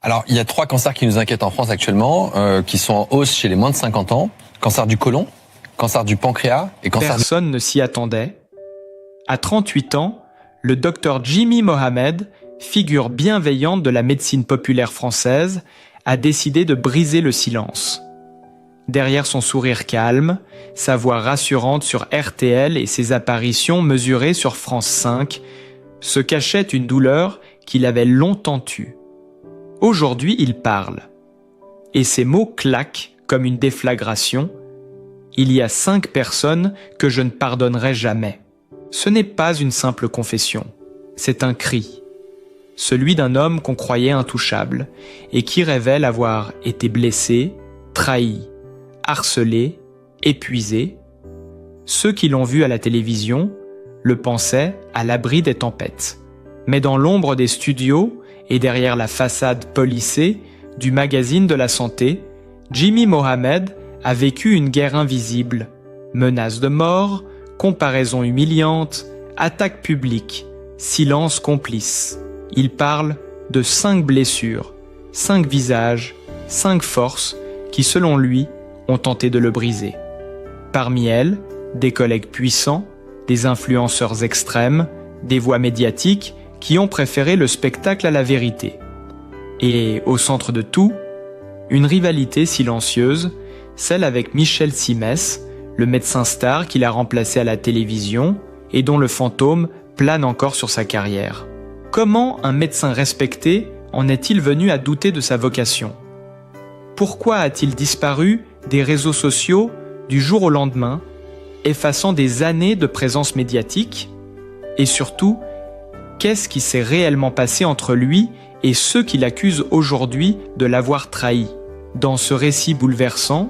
Alors, il y a 3 cancers qui nous inquiètent en France actuellement, qui sont en hausse chez les moins de 50 ans. Cancer du côlon, cancer du pancréas et cancer... Personne ne s'y attendait. À 38 ans, le docteur Jimmy Mohamed, figure bienveillante de la médecine populaire française, a décidé de briser le silence. Derrière son sourire calme, sa voix rassurante sur RTL et ses apparitions mesurées sur France 5, se cachait une douleur qu'il avait longtemps tue. Aujourd'hui, il parle. Et ses mots claquent comme une déflagration. Il y a 5 personnes que je ne pardonnerai jamais. Ce n'est pas une simple confession, c'est un cri. Celui d'un homme qu'on croyait intouchable et qui révèle avoir été blessé, trahi, harcelé, épuisé. Ceux qui l'ont vu à la télévision le pensaient à l'abri des tempêtes. Mais dans l'ombre des studios et derrière la façade polissée du magazine de la santé, Jimmy Mohamed a vécu une guerre invisible. Menaces de mort, comparaisons humiliantes, attaques publiques, silence complice. Il parle de 5 blessures, 5 visages, 5 forces qui, selon lui, ont tenté de le briser. Parmi elles, des collègues puissants, des influenceurs extrêmes, des voix médiatiques qui ont préféré le spectacle à la vérité. Et au centre de tout, une rivalité silencieuse, celle avec Michel Simès, le médecin star qu'il a remplacé à la télévision et dont le fantôme plane encore sur sa carrière. Comment un médecin respecté en est-il venu à douter de sa vocation? Pourquoi a-t-il disparu des réseaux sociaux du jour au lendemain, effaçant des années de présence médiatique? Et surtout, qu'est-ce qui s'est réellement passé entre lui et ceux qui l'accusent aujourd'hui de l'avoir trahi? Dans ce récit bouleversant,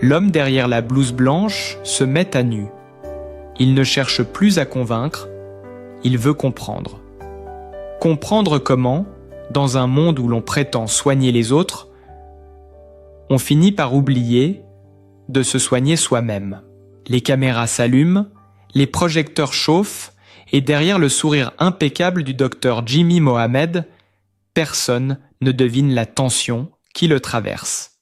l'homme derrière la blouse blanche se met à nu. Il ne cherche plus à convaincre, il veut comprendre. Comprendre comment, dans un monde où l'on prétend soigner les autres, on finit par oublier de se soigner soi-même. Les caméras s'allument, les projecteurs chauffent, et derrière le sourire impeccable du docteur Jimmy Mohamed, personne ne devine la tension qui le traverse.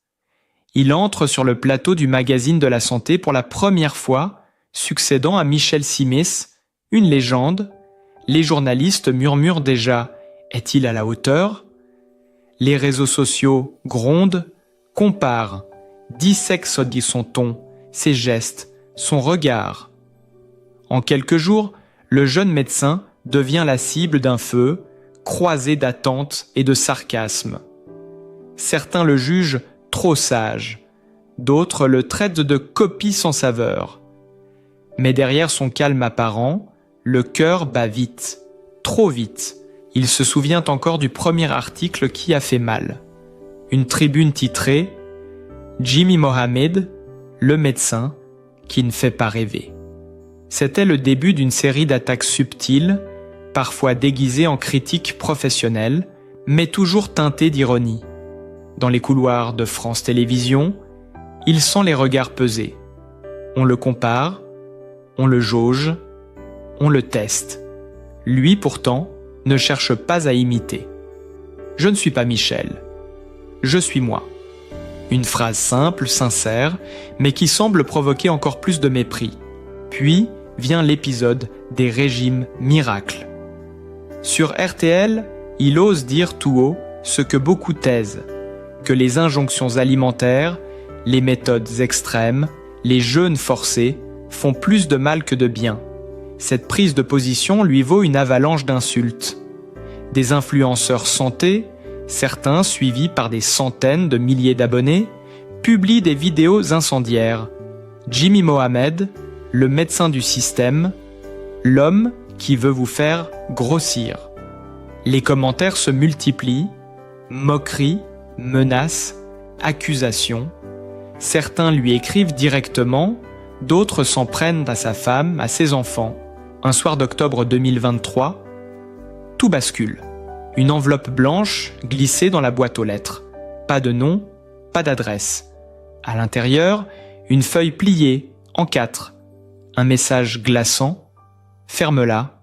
Il entre sur le plateau du magazine de la santé pour la première fois, succédant à Michel Simès, une légende. Les journalistes murmurent déjà « Est-il à la hauteur ?» Les réseaux sociaux grondent, comparent, dissèquent son ton, ses gestes, son regard. En quelques jours, le jeune médecin devient la cible d'un feu, croisé d'attentes et de sarcasme. Certains le jugent trop sage, d'autres le traitent de copie sans saveur. Mais derrière son calme apparent, le cœur bat vite, trop vite. Il se souvient encore du premier article qui a fait mal. Une tribune titrée « Jimmy Mohamed, le médecin qui ne fait pas rêver ». C'était le début d'une série d'attaques subtiles, parfois déguisées en critiques professionnelles, mais toujours teintées d'ironie. Dans les couloirs de France Télévisions, il sent les regards peser. On le compare, on le jauge, on le teste. Lui, pourtant, ne cherche pas à imiter. « Je ne suis pas Michel. Je suis moi. » Une phrase simple, sincère, mais qui semble provoquer encore plus de mépris. Puis vient l'épisode des régimes miracles. Sur RTL, il ose dire tout haut ce que beaucoup taisent, que les injonctions alimentaires, les méthodes extrêmes, les jeûnes forcés font plus de mal que de bien. Cette prise de position lui vaut une avalanche d'insultes. Des influenceurs santé, certains suivis par des centaines de milliers d'abonnés, publient des vidéos incendiaires. Jimmy Mohamed, le médecin du système, l'homme qui veut vous faire grossir. Les commentaires se multiplient, moqueries, menaces, accusations. Certains lui écrivent directement, d'autres s'en prennent à sa femme, à ses enfants. Un soir d'octobre 2023, tout bascule. Une enveloppe blanche glissée dans la boîte aux lettres. Pas de nom, pas d'adresse. À l'intérieur, une feuille pliée, en 4. Un message glaçant. Ferme-la,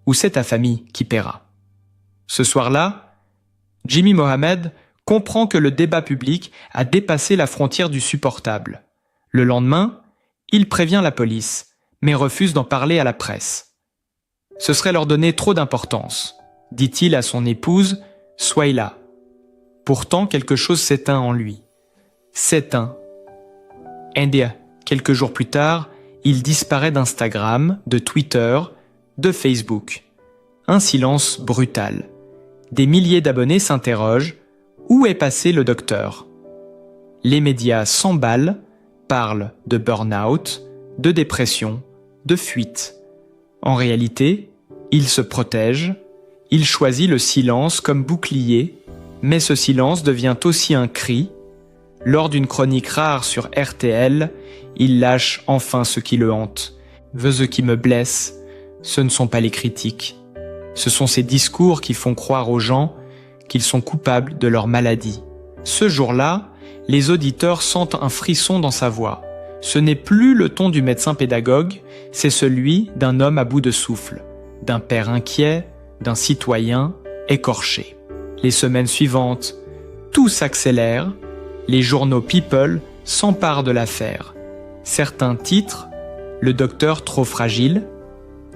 ou c'est ta famille qui paiera. Ce soir-là, Jimmy Mohamed comprend que le débat public a dépassé la frontière du supportable. Le lendemain, il prévient la police, mais refuse d'en parler à la presse. Ce serait leur donner trop d'importance, dit-il à son épouse, Souhaila. Pourtant, quelque chose s'éteint en lui. S'éteint. India, quelques jours plus tard, il disparaît d'Instagram, de Twitter, de Facebook. Un silence brutal. Des milliers d'abonnés s'interrogent. Où est passé le docteur ? Les médias s'emballent, parlent de burn-out, de dépression, de fuite. En réalité, il se protège, il choisit le silence comme bouclier, mais ce silence devient aussi un cri. Lors d'une chronique rare sur RTL, il lâche enfin ce qui le hante. Ce qui me blesse, ce ne sont pas les critiques. Ce sont ces discours qui font croire aux gens qu'ils sont coupables de leur maladie. Ce jour-là, les auditeurs sentent un frisson dans sa voix. Ce n'est plus le ton du médecin pédagogue, c'est celui d'un homme à bout de souffle, d'un père inquiet, d'un citoyen écorché. Les semaines suivantes, tout s'accélère, les journaux People s'emparent de l'affaire. Certains titrent « Le docteur trop fragile »,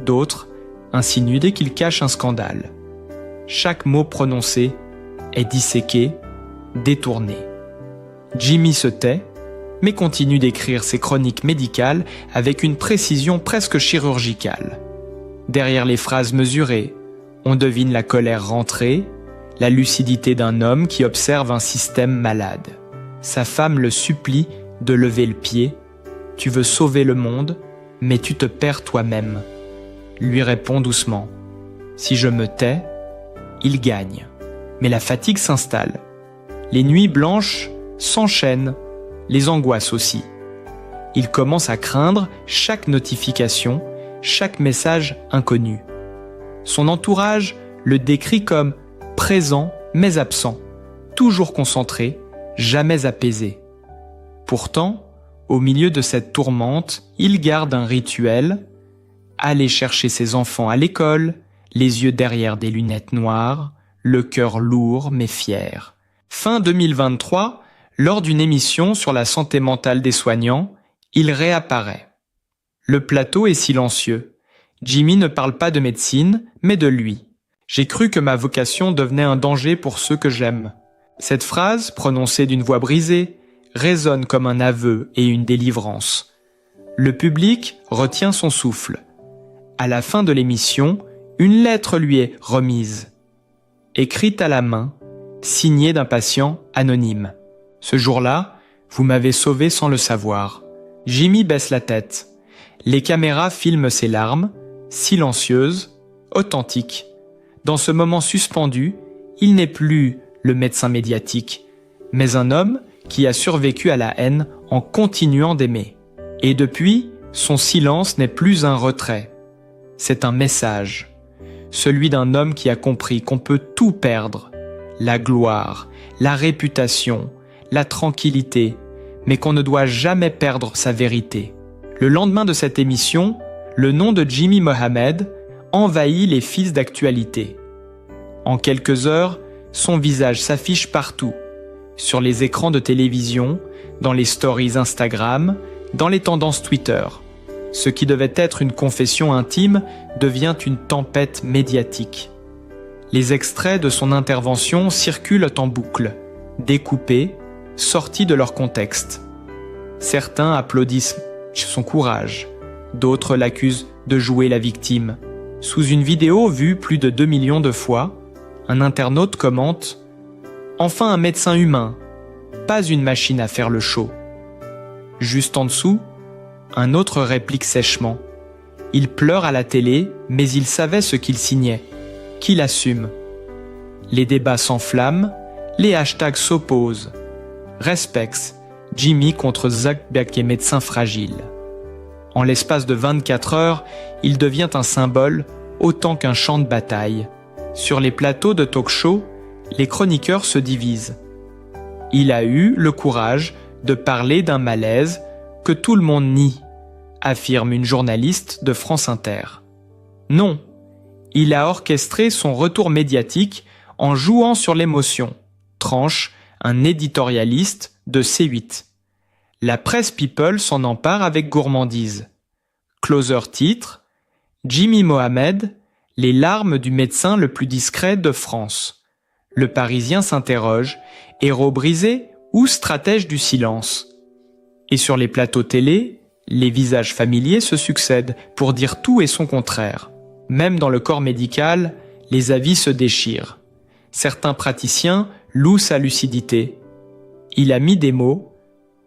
d'autres insinuent dès qu'il cache un scandale. Chaque mot prononcé est disséqué, détourné. Jimmy se tait, mais continue d'écrire ses chroniques médicales avec une précision presque chirurgicale. Derrière les phrases mesurées, on devine la colère rentrée, la lucidité d'un homme qui observe un système malade. Sa femme le supplie de lever le pied. « Tu veux sauver le monde, mais tu te perds toi-même. » Lui répond doucement. « Si je me tais, il gagne. » Mais la fatigue s'installe. Les nuits blanches s'enchaînent, les angoisses aussi. Il commence à craindre chaque notification, chaque message inconnu. Son entourage le décrit comme présent mais absent, toujours concentré, jamais apaisé. Pourtant, au milieu de cette tourmente, il garde un rituel, aller chercher ses enfants à l'école, les yeux derrière des lunettes noires, le cœur lourd mais fier. Fin 2023, lors d'une émission sur la santé mentale des soignants, il réapparaît. Le plateau est silencieux. Jimmy ne parle pas de médecine, mais de lui. J'ai cru que ma vocation devenait un danger pour ceux que j'aime. Cette phrase, prononcée d'une voix brisée, résonne comme un aveu et une délivrance. Le public retient son souffle. À la fin de l'émission, une lettre lui est remise. Écrite à la main, signée d'un patient anonyme. Ce jour-là, vous m'avez sauvé sans le savoir. Jimmy baisse la tête. Les caméras filment ses larmes, silencieuses, authentiques. Dans ce moment suspendu, il n'est plus le médecin médiatique, mais un homme qui a survécu à la haine en continuant d'aimer. Et depuis, son silence n'est plus un retrait. C'est un message. Celui d'un homme qui a compris qu'on peut tout perdre. La gloire, la réputation, la tranquillité, mais qu'on ne doit jamais perdre sa vérité. Le lendemain de cette émission, le nom de Jimmy Mohamed envahit les fils d'actualité. En quelques heures, son visage s'affiche partout, sur les écrans de télévision, dans les stories Instagram, dans les tendances Twitter. Ce qui devait être une confession intime devient une tempête médiatique. Les extraits de son intervention circulent en boucle, découpés, sortis de leur contexte. Certains applaudissent son courage, d'autres l'accusent de jouer la victime. Sous une vidéo vue plus de 2 millions de fois, un internaute commente « Enfin un médecin humain, pas une machine à faire le show ». Juste en dessous, un autre réplique sèchement « Il pleure à la télé, mais il savait ce qu'il signait. Qu'il assume ». Les débats s'enflamment, les hashtags s'opposent. Respex, Jimmy contre Zuckerberg et médecin fragile. En l'espace de 24 heures, il devient un symbole autant qu'un champ de bataille. Sur les plateaux de talk-show, les chroniqueurs se divisent. Il a eu le courage de parler d'un malaise que tout le monde nie, affirme une journaliste de France Inter. Non, il a orchestré son retour médiatique en jouant sur l'émotion, tranche un éditorialiste de C8. La presse People s'en empare avec gourmandise. Closer titre « Jimmy Mohamed, les larmes du médecin le plus discret de France ». Le Parisien s'interroge, héros brisé ou stratège du silence. Et sur les plateaux télé, les visages familiers se succèdent pour dire tout et son contraire. Même dans le corps médical, les avis se déchirent. Certains praticiens louent sa lucidité. Il a mis des mots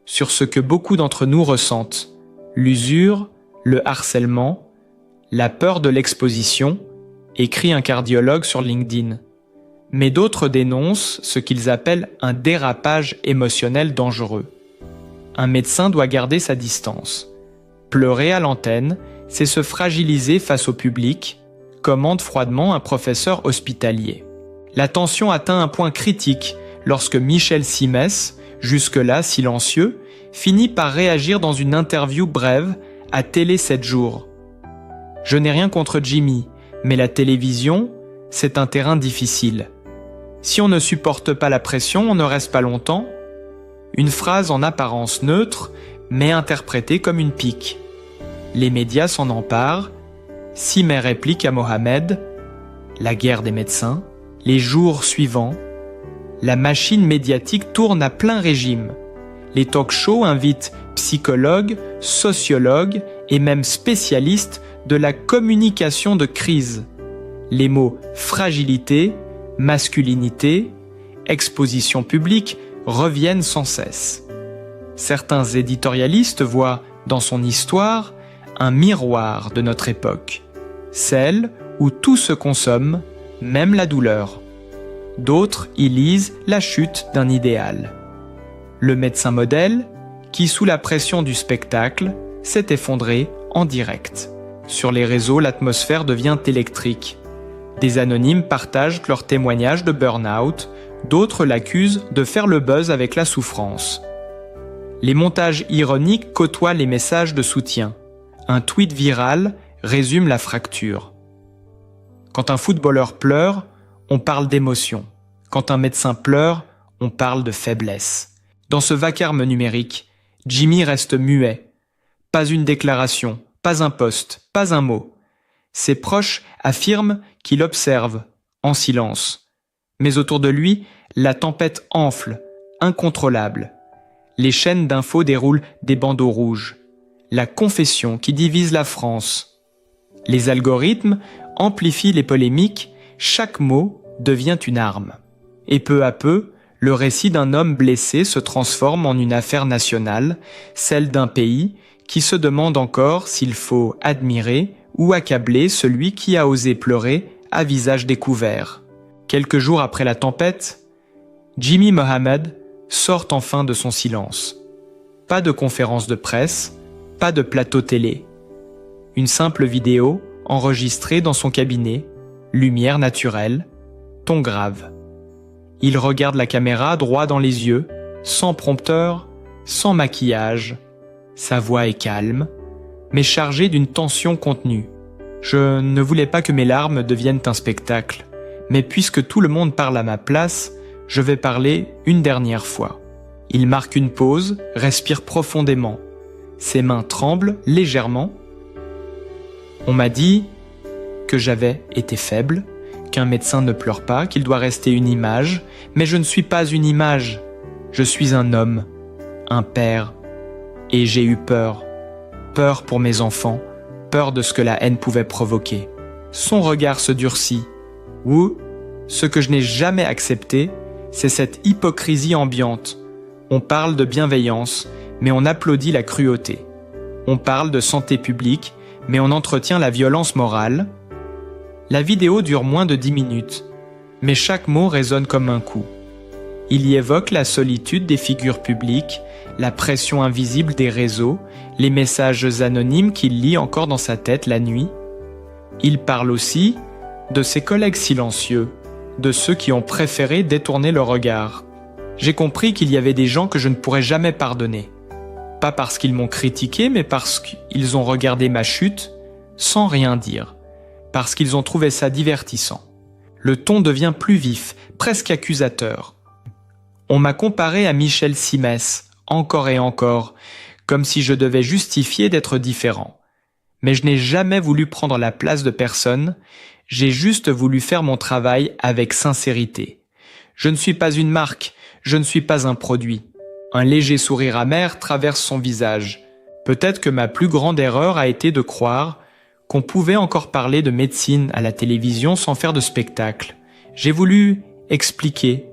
sur ce que beaucoup d'entre nous ressentent. L'usure, le harcèlement, la peur de l'exposition, écrit un cardiologue sur LinkedIn. Mais d'autres dénoncent ce qu'ils appellent un dérapage émotionnel dangereux. Un médecin doit garder sa distance. Pleurer à l'antenne, c'est se fragiliser face au public, commente froidement un professeur hospitalier. La tension atteint un point critique lorsque Michel Simès, jusque-là silencieux, finit par réagir dans une interview brève à Télé 7 jours. « Je n'ai rien contre Jimmy, mais la télévision, c'est un terrain difficile. Si on ne supporte pas la pression, on ne reste pas longtemps. » Une phrase en apparence neutre, mais interprétée comme une pique. Les médias s'en emparent. Simet réplique à Mohamed « La guerre des médecins ». Les jours suivants, la machine médiatique tourne à plein régime. Les talk-shows invitent psychologues, sociologues et même spécialistes de la communication de crise. Les mots fragilité, masculinité, exposition publique reviennent sans cesse. Certains éditorialistes voient dans son histoire un miroir de notre époque, celle où tout se consomme, même la douleur. D'autres y lisent la chute d'un idéal. Le médecin modèle, qui sous la pression du spectacle, s'est effondré en direct. Sur les réseaux, l'atmosphère devient électrique. Des anonymes partagent leurs témoignages de burn-out, d'autres l'accusent de faire le buzz avec la souffrance. Les montages ironiques côtoient les messages de soutien. Un tweet viral résume la fracture. Quand un footballeur pleure, on parle d'émotion. Quand un médecin pleure, on parle de faiblesse. Dans ce vacarme numérique, Jimmy reste muet. Pas une déclaration, pas un post, pas un mot. Ses proches affirment qu'il observe, en silence. Mais autour de lui, la tempête enfle, incontrôlable. Les chaînes d'infos déroulent des bandeaux rouges. La confession qui divise la France. Les algorithmes amplifient les polémiques, chaque mot devient une arme. Et peu à peu, le récit d'un homme blessé se transforme en une affaire nationale, celle d'un pays qui se demande encore s'il faut admirer ou accabler celui qui a osé pleurer à visage découvert. Quelques jours après la tempête, Jimmy Mohamed sort enfin de son silence. Pas de conférence de presse, pas de plateau télé. Une simple vidéo enregistrée dans son cabinet, lumière naturelle, ton grave. Il regarde la caméra droit dans les yeux, sans prompteur, sans maquillage. Sa voix est calme, mais chargée d'une tension contenue. Je ne voulais pas que mes larmes deviennent un spectacle, mais puisque tout le monde parle à ma place, je vais parler une dernière fois. Il marque une pause, respire profondément. Ses mains tremblent légèrement. On m'a dit que j'avais été faible, qu'un médecin ne pleure pas, qu'il doit rester une image, mais je ne suis pas une image. Je suis un homme, un père, et j'ai eu peur. Peur pour mes enfants, peur de ce que la haine pouvait provoquer. Son regard se durcit. Ou, ce que je n'ai jamais accepté, c'est cette hypocrisie ambiante. On parle de bienveillance, mais on applaudit la cruauté. On parle de santé publique, mais on entretient la violence morale. La vidéo dure moins de 10 minutes, mais chaque mot résonne comme un coup. Il y évoque la solitude des figures publiques, la pression invisible des réseaux, les messages anonymes qu'il lit encore dans sa tête la nuit. Il parle aussi de ses collègues silencieux, de ceux qui ont préféré détourner le regard. J'ai compris qu'il y avait des gens que je ne pourrais jamais pardonner. Pas parce qu'ils m'ont critiqué, mais parce qu'ils ont regardé ma chute sans rien dire. Parce qu'ils ont trouvé ça divertissant. Le ton devient plus vif, presque accusateur. On m'a comparé à Michel Simès, encore et encore, comme si je devais justifier d'être différent. Mais je n'ai jamais voulu prendre la place de personne, j'ai juste voulu faire mon travail avec sincérité. Je ne suis pas une marque, je ne suis pas un produit. Un léger sourire amer traverse son visage. Peut-être que ma plus grande erreur a été de croire qu'on pouvait encore parler de médecine à la télévision sans faire de spectacle. J'ai voulu expliquer,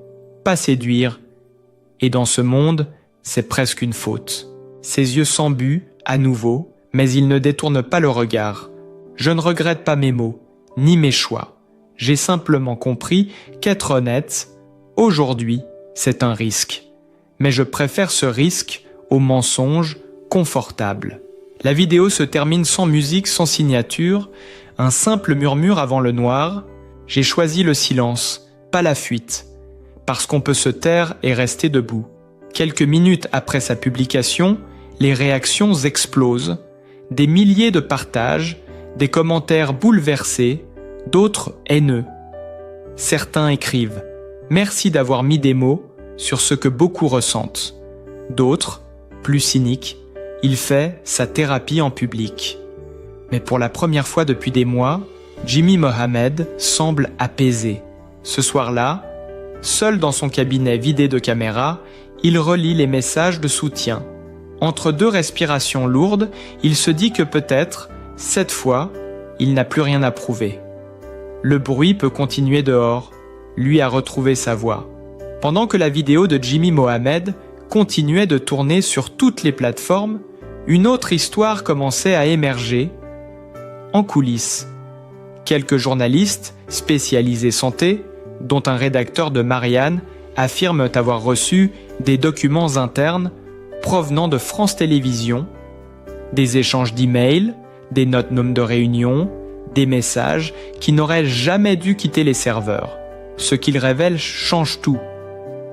pas séduire. Et dans ce monde, c'est presque une faute. Ses yeux s'embuent, à nouveau, mais il ne détourne pas le regard. Je ne regrette pas mes mots, ni mes choix. J'ai simplement compris qu'être honnête, aujourd'hui, c'est un risque. Mais je préfère ce risque au mensonge confortable. La vidéo se termine sans musique, sans signature, un simple murmure avant le noir. J'ai choisi le silence, pas la fuite, parce qu'on peut se taire et rester debout. Quelques minutes après sa publication, les réactions explosent, des milliers de partages, des commentaires bouleversés, d'autres haineux. Certains écrivent « Merci d'avoir mis des mots sur ce que beaucoup ressentent ». D'autres, plus cyniques, il fait sa thérapie en public. Mais pour la première fois depuis des mois, Jimmy Mohamed semble apaisé. Ce soir-là, seul dans son cabinet vidé de caméras, il relit les messages de soutien. Entre deux respirations lourdes, il se dit que peut-être, cette fois, il n'a plus rien à prouver. Le bruit peut continuer dehors, lui a retrouvé sa voix. Pendant que la vidéo de Jimmy Mohamed continuait de tourner sur toutes les plateformes, une autre histoire commençait à émerger en coulisses. Quelques journalistes spécialisés santé, dont un rédacteur de Marianne, affirment avoir reçu des documents internes provenant de France Télévisions, des échanges d'emails, des notes-noms de réunion, des messages qui n'auraient jamais dû quitter les serveurs. Ce qu'ils révèlent change tout.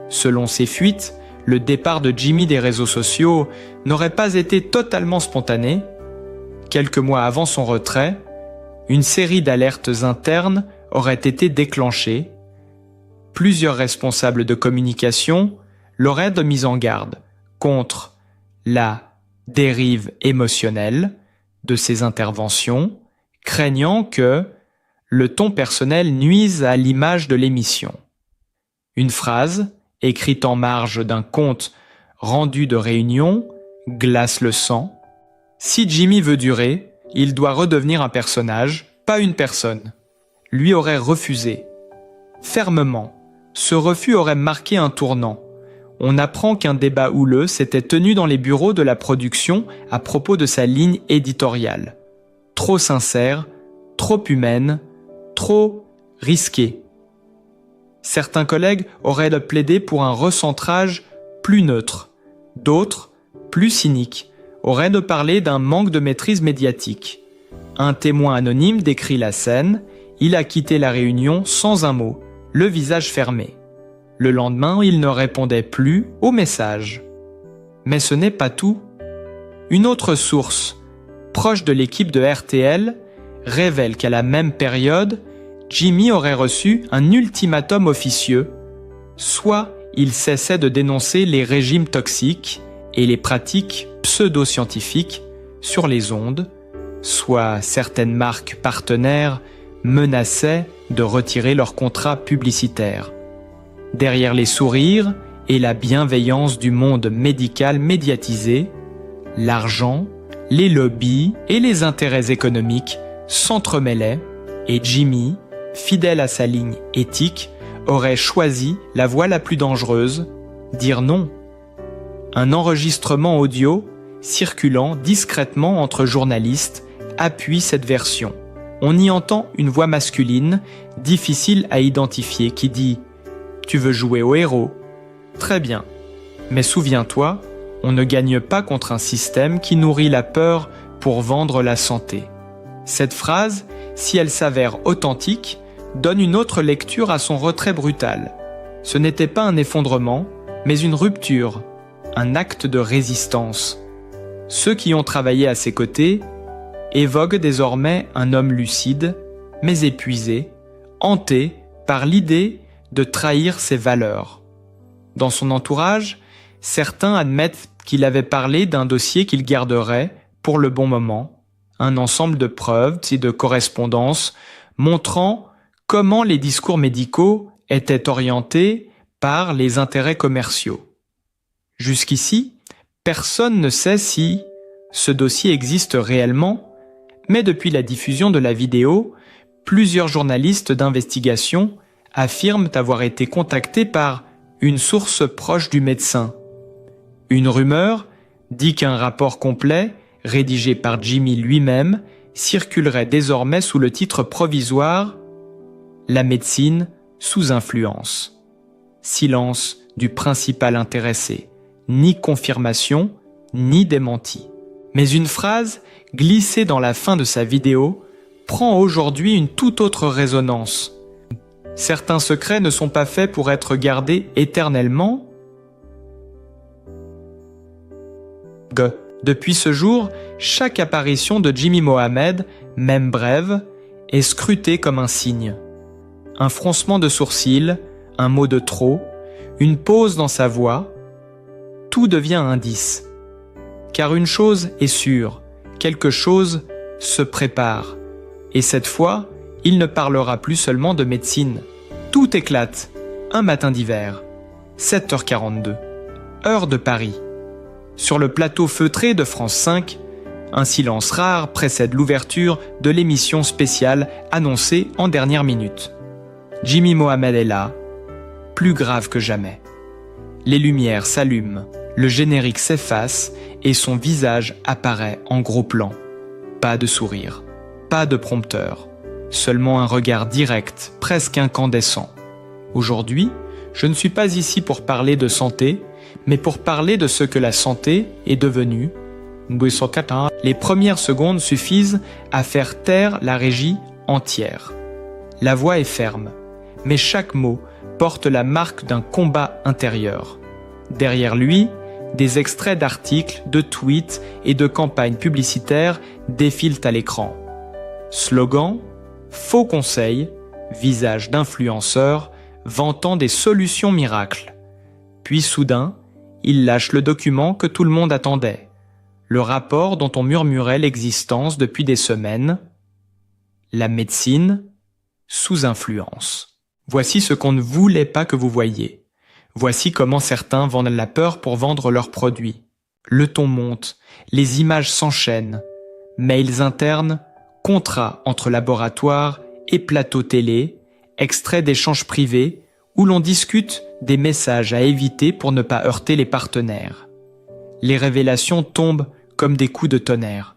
Selon ces fuites, le départ de Jimmy des réseaux sociaux n'aurait pas été totalement spontané. Quelques mois avant son retrait, une série d'alertes internes aurait été déclenchée. Plusieurs responsables de communication l'auraient mis en garde contre la dérive émotionnelle de ses interventions, craignant que le ton personnel nuise à l'image de l'émission. Une phrase, écrite en marge d'un compte rendu de réunion, glace le sang. Si Jimmy veut durer, il doit redevenir un personnage, pas une personne. Lui aurait refusé. Fermement. Ce refus aurait marqué un tournant. On apprend qu'un débat houleux s'était tenu dans les bureaux de la production à propos de sa ligne éditoriale. Trop sincère, trop humaine, trop risquée. Certains collègues auraient plaidé pour un recentrage plus neutre. D'autres, plus cyniques, auraient parlé d'un manque de maîtrise médiatique. Un témoin anonyme décrit la scène. Il a quitté la réunion sans un mot, le visage fermé. Le lendemain, il ne répondait plus aux messages. Mais ce n'est pas tout. Une autre source, proche de l'équipe de RTL, révèle qu'à la même période, Jimmy aurait reçu un ultimatum officieux. Soit il cessait de dénoncer les régimes toxiques et les pratiques pseudo-scientifiques sur les ondes, soit certaines marques partenaires menaçaient de retirer leurs contrats publicitaires. Derrière les sourires et la bienveillance du monde médical médiatisé, l'argent, les lobbies et les intérêts économiques s'entremêlaient et Jimmy, fidèle à sa ligne éthique, aurait choisi la voie la plus dangereuse, dire non. Un enregistrement audio circulant discrètement entre journalistes appuie cette version. On y entend une voix masculine, difficile à identifier, qui dit « Tu veux jouer au héros ? Très bien. Mais souviens-toi, on ne gagne pas contre un système qui nourrit la peur pour vendre la santé. » Cette phrase, si elle s'avère authentique, donne une autre lecture à son retrait brutal. Ce n'était pas un effondrement, mais une rupture, un acte de résistance. Ceux qui ont travaillé à ses côtés évoquent désormais un homme lucide, mais épuisé, hanté par l'idée de trahir ses valeurs. Dans son entourage, certains admettent qu'il avait parlé d'un dossier qu'il garderait pour le bon moment, un ensemble de preuves et de correspondances montrant comment les discours médicaux étaient orientés par les intérêts commerciaux. Jusqu'ici, personne ne sait si ce dossier existe réellement, mais depuis la diffusion de la vidéo, plusieurs journalistes d'investigation affirment avoir été contactés par une source proche du médecin. Une rumeur dit qu'un rapport complet, rédigé par Jimmy lui-même, circulerait désormais sous le titre provisoire « La médecine sous influence ». Silence du principal intéressé, ni confirmation, ni démenti. Mais une phrase glissée dans la fin de sa vidéo prend aujourd'hui une toute autre résonance. Certains secrets ne sont pas faits pour être gardés éternellement. Depuis ce jour, chaque apparition de Jimmy Mohamed, même brève, est scrutée comme un signe. Un froncement de sourcils, un mot de trop, une pause dans sa voix, tout devient indice. Car une chose est sûre, quelque chose se prépare. Et cette fois, il ne parlera plus seulement de médecine. Tout éclate, un matin d'hiver, 7h42, heure de Paris. Sur le plateau feutré de France 5, un silence rare précède l'ouverture de l'émission spéciale annoncée en dernière minute. Jimmy Mohamed est là, plus grave que jamais. Les lumières s'allument, le générique s'efface et son visage apparaît en gros plan. Pas de sourire, pas de prompteur, seulement un regard direct, presque incandescent. Aujourd'hui, je ne suis pas ici pour parler de santé, mais pour parler de ce que la santé est devenue. Les premières secondes suffisent à faire taire la régie entière. La voix est ferme, mais chaque mot porte la marque d'un combat intérieur. Derrière lui, des extraits d'articles, de tweets et de campagnes publicitaires défilent à l'écran. Slogans, faux conseils, visages d'influenceurs vantant des solutions miracles. Puis soudain, il lâche le document que tout le monde attendait, le rapport dont on murmurait l'existence depuis des semaines, la médecine sous influence. Voici ce qu'on ne voulait pas que vous voyiez. Voici comment certains vendent la peur pour vendre leurs produits. Le ton monte, les images s'enchaînent, mails internes, contrats entre laboratoires et plateaux télé, extraits d'échanges privés où l'on discute des messages à éviter pour ne pas heurter les partenaires. Les révélations tombent comme des coups de tonnerre.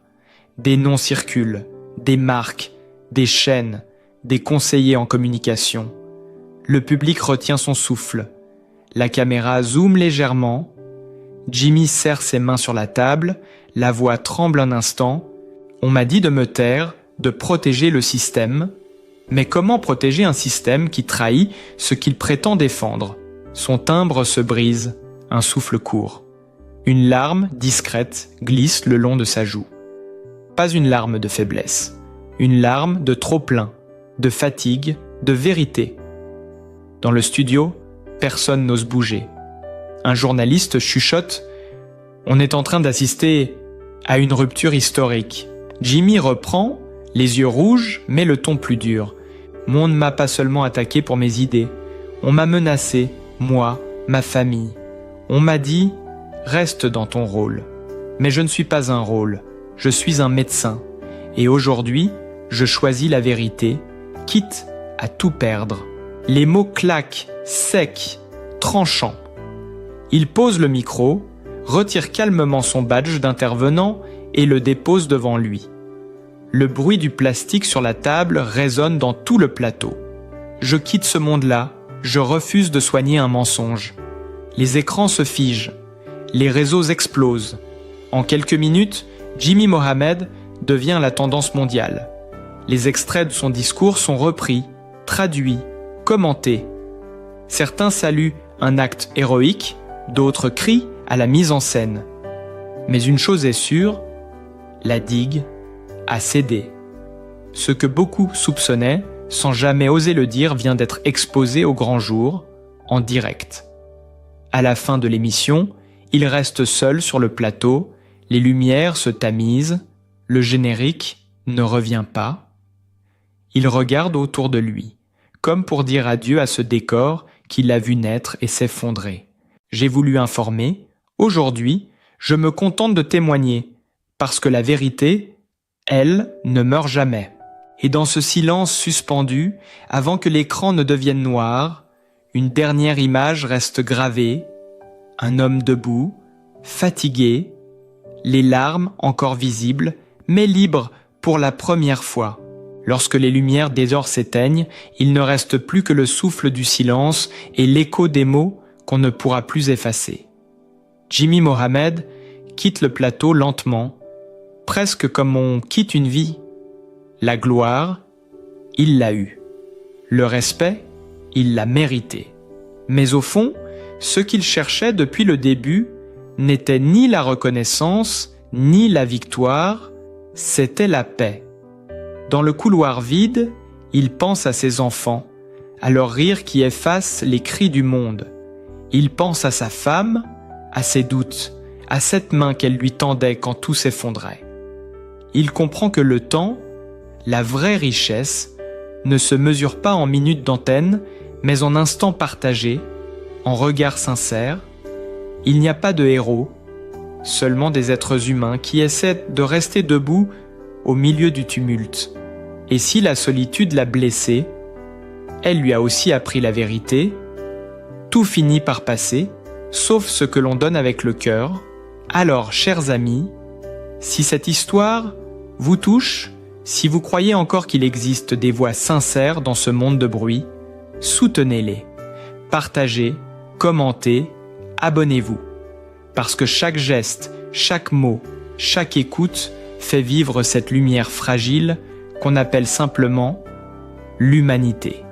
Des noms circulent, des marques, des chaînes, des conseillers en communication. Le public retient son souffle. La caméra zoome légèrement. Jimmy serre ses mains sur la table, la voix tremble un instant. On m'a dit de me taire, de protéger le système. Mais comment protéger un système qui trahit ce qu'il prétend défendre? Son timbre se brise, un souffle court. Une larme discrète glisse le long de sa joue. Pas une larme de faiblesse, une larme de trop-plein, de fatigue, de vérité. Dans le studio, personne n'ose bouger. Un journaliste chuchote « On est en train d'assister à une rupture historique ». Jimmy reprend, les yeux rouges, mais le ton plus dur. « On ne m'a pas seulement attaqué pour mes idées. On m'a menacé, moi, ma famille. On m'a dit « Reste dans ton rôle ». Mais je ne suis pas un rôle, je suis un médecin. Et aujourd'hui, je choisis la vérité, quitte à tout perdre. Les mots claquent, secs, tranchants. Il pose le micro, retire calmement son badge d'intervenant et le dépose devant lui. Le bruit du plastique sur la table résonne dans tout le plateau. Je quitte ce monde-là, je refuse de soigner un mensonge. Les écrans se figent, les réseaux explosent. En quelques minutes, Jimmy Mohamed devient la tendance mondiale. Les extraits de son discours sont repris, traduits, commentés. Certains saluent un acte héroïque, d'autres crient à la mise en scène. Mais une chose est sûre, la digue a cédé. Ce que beaucoup soupçonnaient sans jamais oser le dire, vient d'être exposé au grand jour, en direct. À la fin de l'émission, il reste seul sur le plateau, les lumières se tamisent, le générique ne revient pas. Il regarde autour de lui, comme pour dire adieu à ce décor qu'il a vu naître et s'effondrer. J'ai voulu informer, aujourd'hui, je me contente de témoigner, parce que la vérité, elle, ne meurt jamais. Et dans ce silence suspendu, avant que l'écran ne devienne noir, une dernière image reste gravée, un homme debout, fatigué, les larmes encore visibles, mais libre pour la première fois. Lorsque les lumières dehors s'éteignent, il ne reste plus que le souffle du silence et l'écho des mots qu'on ne pourra plus effacer. Jimmy Mohamed quitte le plateau lentement, presque comme on quitte une vie. La gloire, il l'a eue. Le respect, il l'a mérité. Mais au fond, ce qu'il cherchait depuis le début n'était ni la reconnaissance, ni la victoire, c'était la paix. Dans le couloir vide, il pense à ses enfants, à leur rire qui efface les cris du monde. Il pense à sa femme, à ses doutes, à cette main qu'elle lui tendait quand tout s'effondrait. Il comprend que le temps, la vraie richesse, ne se mesure pas en minutes d'antenne, mais en instants partagés, en regards sincères. Il n'y a pas de héros, seulement des êtres humains qui essaient de rester debout au milieu du tumulte. Et si la solitude l'a blessé, elle lui a aussi appris la vérité. Tout finit par passer, sauf ce que l'on donne avec le cœur. Alors, chers amis, si cette histoire vous touche, si vous croyez encore qu'il existe des voix sincères dans ce monde de bruit, soutenez-les, partagez, commentez, abonnez-vous. Parce que chaque geste, chaque mot, chaque écoute fait vivre cette lumière fragile qu'on appelle simplement l'humanité.